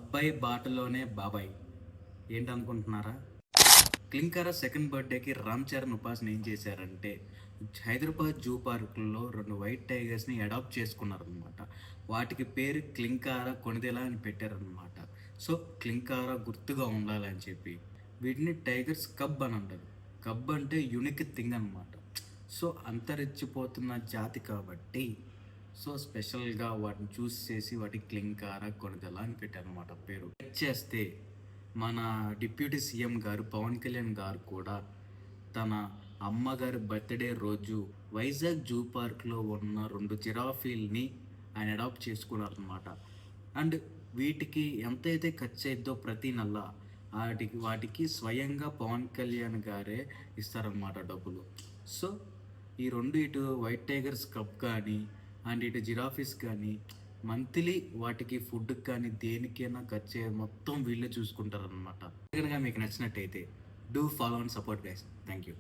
అబ్బాయి బాటలోనే బాబాయ్ ఏంటనుకుంటున్నారా? క్లింకారా సెకండ్ బర్త్డేకి రామ్ చరణ్ ఉపాసన ఏం చేశారంటే హైదరాబాద్ జూ పార్కుల్లో 2 వైట్ టైగర్స్ని అడాప్ట్ చేసుకున్నారనమాట. వాటికి పేరు క్లింకారా కొణిదెల అని పెట్టారనమాట. సో క్లింకారా గుర్తుగా ఉండాలని చెప్పి వీటిని టైగర్స్ కబ్ అని అంటారు. కబ్ అంటే యునిక్ థింగ్ అనమాట. సో అంతరించిపోతున్న జాతి కాబట్టి సో స్పెషల్గా వాటిని చూస్ చేసి వాటికి క్లింకారా కొణిదెల అని పెట్టారనమాట పేరు. చేస్తే మన డిప్యూటీ సీఎం గారు పవన్ కళ్యాణ్ గారు కూడా తన అమ్మగారి బర్త్డే రోజు వైజాగ్ జూ పార్క్లో ఉన్న 2 జిరాఫీల్ని ఆయన అడాప్ట్ చేసుకున్నారనమాట. అండ్ వీటికి ఎంతైతే ఖర్చు అయిద్దో ప్రతి నెల వాటికి స్వయంగా పవన్ కళ్యాణ్ గారే ఇస్తారనమాట డబ్బులు. సో ఈ 2 ఇటు వైట్ టైగర్స్ కప్ కానీ అండ్ ఇటు జిరాఫీస్ కానీ మంత్లీ వాటికి ఫుడ్కి కానీ దేనికైనా ఖర్చు మొత్తం వీళ్ళే చూసుకుంటారనమాట. కనుక మీకు నచ్చినట్టయితే do follow and support guys. Thank you.